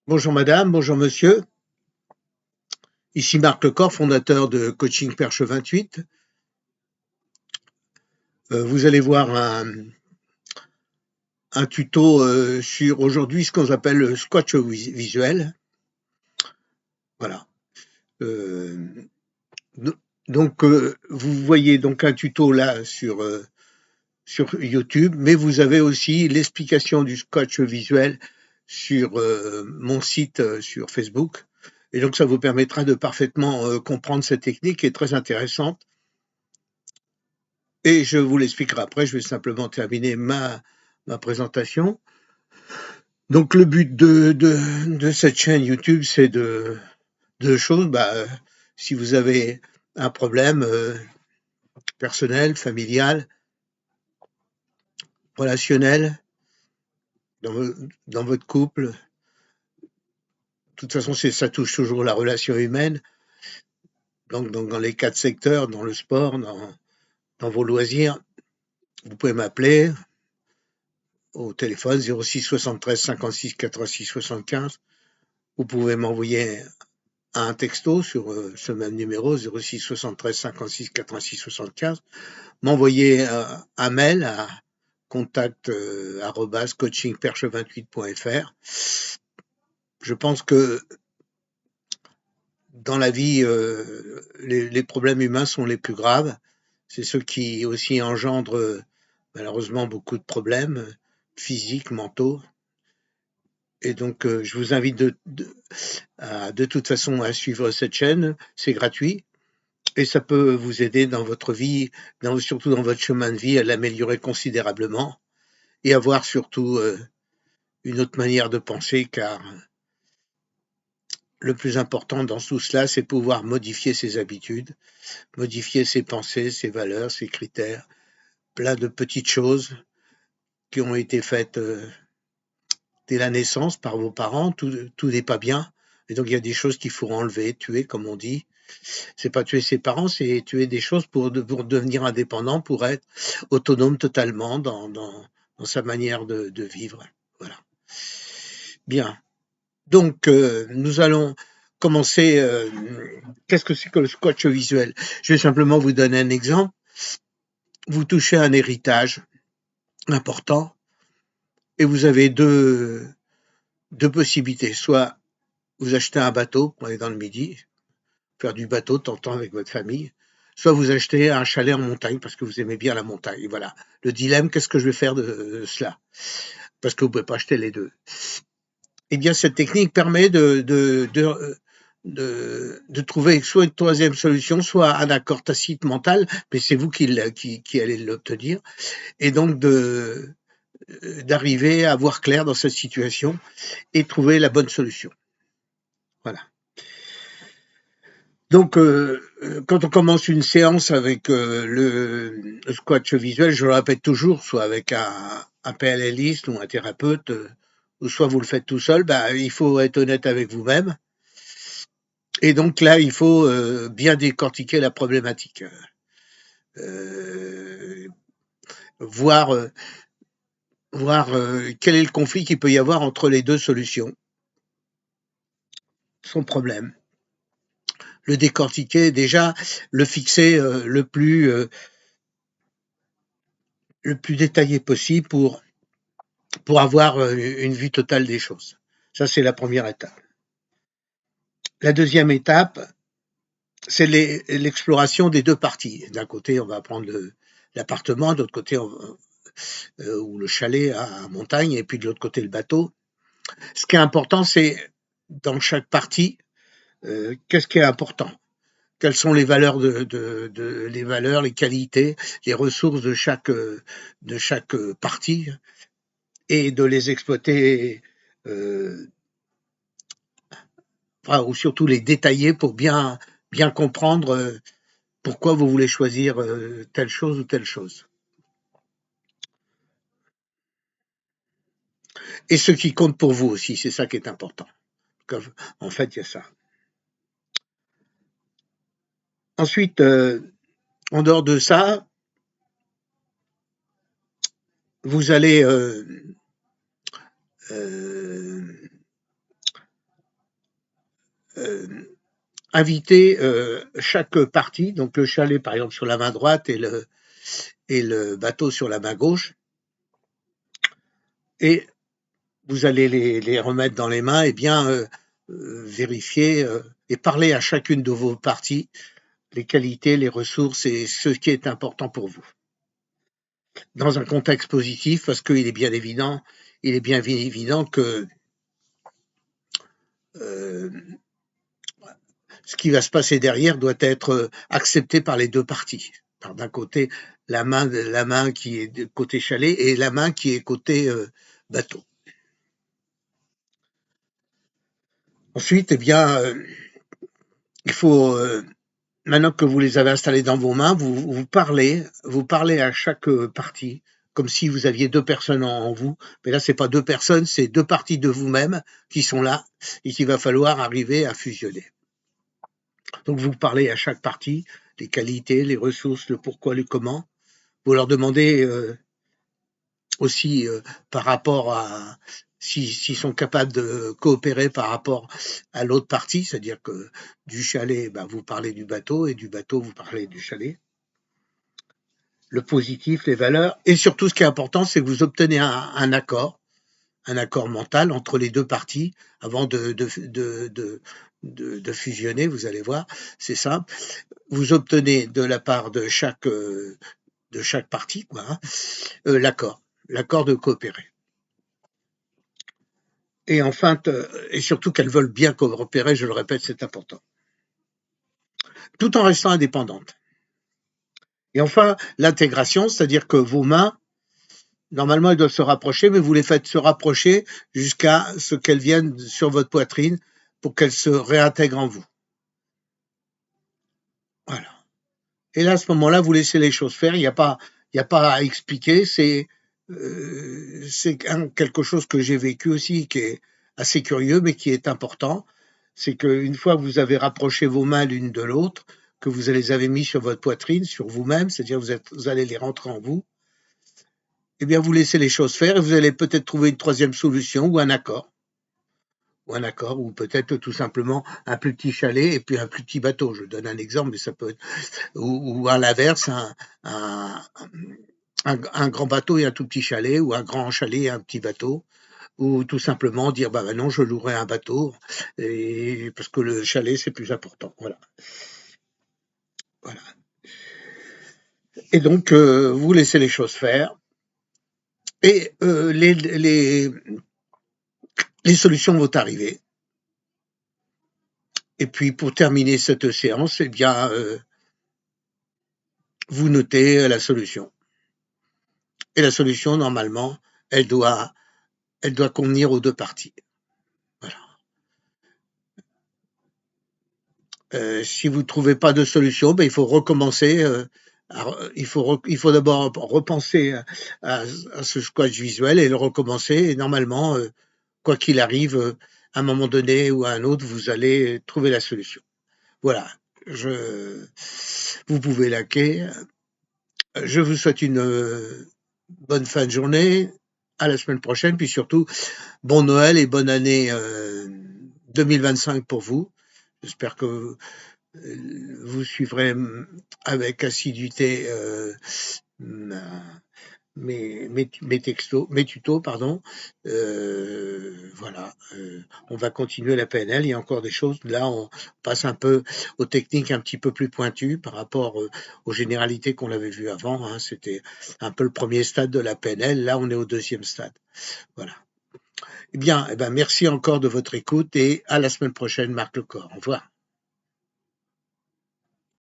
Bonjour madame, bonjour monsieur. Ici Marc Lecor, fondateur de Coaching Perche 28. Vous allez voir un tuto sur aujourd'hui ce qu'on appelle le scotch visuel. Voilà. Euh, donc vous voyez donc un tuto là sur YouTube, mais vous avez aussi l'explication du scotch visuel sur mon site sur Facebook. Et donc ça vous permettra de parfaitement comprendre cette technique qui est très intéressante. Et je vous l'expliquerai après, je vais simplement terminer ma présentation. Donc le but de cette chaîne YouTube, c'est deux choses. Si vous avez un problème personnel, familial, relationnel, dans, dans votre couple, de toute façon, ça touche toujours la relation humaine, donc dans les quatre secteurs, dans le sport, dans vos loisirs, vous pouvez m'appeler au téléphone 06 73 56 86 75. Vous pouvez m'envoyer un texto sur ce même numéro 06 73 56 86 75, m'envoyer un mail à contact coachingperche28.fr. Je pense que dans la vie, les problèmes humains sont les plus graves. C'est ceux qui aussi engendrent malheureusement beaucoup de problèmes physiques, mentaux. Et donc, je vous invite de toute façon à suivre cette chaîne. C'est gratuit. Et ça peut vous aider dans votre vie, surtout dans votre chemin de vie, à l'améliorer considérablement et avoir surtout une autre manière de penser, car le plus important dans tout cela, c'est pouvoir modifier ses habitudes, modifier ses pensées, ses valeurs, ses critères, plein de petites choses qui ont été faites dès la naissance par vos parents. Tout n'est pas bien. Et donc, il y a des choses qu'il faut enlever, tuer, comme on dit. C'est pas tuer ses parents, c'est tuer des choses pour devenir indépendant, pour être autonome totalement dans sa manière de vivre. Voilà. Bien. Donc, nous allons commencer. Qu'est-ce que c'est que le scotch visuel? Je vais simplement vous donner un exemple. Vous touchez un héritage important et vous avez deux possibilités. Soit vous achetez un bateau pour aller dans le Midi, faire du bateau de temps en temps avec votre famille, soit vous achetez un chalet en montagne parce que vous aimez bien la montagne. Et voilà. Le dilemme, qu'est-ce que je vais faire de cela? Parce que vous ne pouvez pas acheter les deux. Eh bien, cette technique permet de trouver soit une troisième solution, soit un accord tacite mental, mais c'est vous qui allez l'obtenir, et donc d'arriver à voir clair dans cette situation et trouver la bonne solution. Voilà. Donc, quand on commence une séance avec le squat visuel, je le répète toujours, soit avec un PNListe ou un thérapeute, ou soit vous le faites tout seul, il faut être honnête avec vous-même. Et donc là, il faut bien décortiquer la problématique. Voir quel est le conflit qu'il peut y avoir entre les deux solutions, son problème. Le décortiquer déjà, le fixer le plus détaillé possible pour avoir une vue totale des choses. Ça, c'est la première étape. La deuxième étape, c'est l'exploration des deux parties. D'un côté, on va prendre l'appartement, de l'autre côté, ou le chalet à montagne, et puis de l'autre côté, le bateau. Ce qui est important, c'est dans chaque partie, qu'est-ce qui est important? Quelles sont les valeurs les valeurs, les qualités, les ressources de chaque partie, et de les exploiter, ou surtout les détailler pour bien comprendre pourquoi vous voulez choisir telle chose ou telle chose. Et ce qui compte pour vous aussi, c'est ça qui est important. En fait, il y a ça. Ensuite, en dehors de ça, vous allez inviter chaque partie, donc le chalet par exemple sur la main droite et le bateau sur la main gauche, et vous allez les remettre dans les mains et bien vérifier et parler à chacune de vos parties les qualités, les ressources et ce qui est important pour vous. Dans un contexte positif, parce qu'il est bien évident que ce qui va se passer derrière doit être accepté par les deux parties. D'un côté, la main qui est de côté chalet et la main qui est côté bateau. Ensuite, eh bien, il faut, maintenant que vous les avez installés dans vos mains, vous parlez à chaque partie, comme si vous aviez deux personnes en vous. Mais là, c'est pas deux personnes, c'est deux parties de vous-même qui sont là et qu'il va falloir arriver à fusionner. Donc, vous parlez à chaque partie, les qualités, les ressources, le pourquoi, le comment. Vous leur demandez aussi par rapport à s'ils sont capables de coopérer par rapport à l'autre partie, c'est-à-dire que du chalet, vous parlez du bateau et du bateau, vous parlez du chalet. Le positif, les valeurs, et surtout ce qui est important, c'est que vous obtenez un accord mental entre les deux parties avant de fusionner, vous allez voir, c'est simple. Vous obtenez de la part de chaque partie l'accord de coopérer. Et enfin, et surtout qu'elles veulent bien coopérer, je le répète, c'est important. Tout en restant indépendantes. Et enfin, l'intégration, c'est-à-dire que vos mains, normalement, elles doivent se rapprocher, mais vous les faites se rapprocher jusqu'à ce qu'elles viennent sur votre poitrine pour qu'elles se réintègrent en vous. Voilà. Et là, à ce moment-là, vous laissez les choses faire. Il n'y a pas à expliquer. C'est quelque chose que j'ai vécu aussi, qui est assez curieux, mais qui est important. C'est qu'une fois que vous avez rapproché vos mains l'une de l'autre, que vous les avez mis sur votre poitrine, sur vous-même, c'est-à-dire vous allez les rentrer en vous, eh bien, vous laissez les choses faire et vous allez peut-être trouver une troisième solution ou un accord. Ou peut-être tout simplement un plus petit chalet et puis un plus petit bateau. Je donne un exemple, mais ça peut être, ou à l'inverse, un grand bateau et un tout petit chalet, ou un grand chalet et un petit bateau, ou tout simplement dire non, je louerai un bateau parce que le chalet c'est plus important. Voilà. Et donc vous laissez les choses faire et les solutions vont arriver. Et puis pour terminer cette séance, eh bien vous notez la solution. Et la solution, normalement, elle doit convenir aux deux parties. Voilà. Si vous ne trouvez pas de solution, il faut recommencer. Il faut d'abord repenser à ce squash visuel et le recommencer. Et normalement, quoi qu'il arrive, à un moment donné ou à un autre, vous allez trouver la solution. Voilà. Vous pouvez liker. Je vous souhaite une bonne fin de journée. À la semaine prochaine. Puis surtout, bon Noël et bonne année 2025 pour vous. J'espère que vous suivrez avec assiduité mes textos, mes tutos, pardon. Voilà. On va continuer la PNL. Il y a encore des choses. Là, on passe un peu aux techniques un petit peu plus pointues par rapport aux généralités qu'on avait vues avant. Hein. C'était un peu le premier stade de la PNL. Là, on est au deuxième stade. Voilà. Eh bien, merci encore de votre écoute et à la semaine prochaine, Marc Lecor. Au revoir.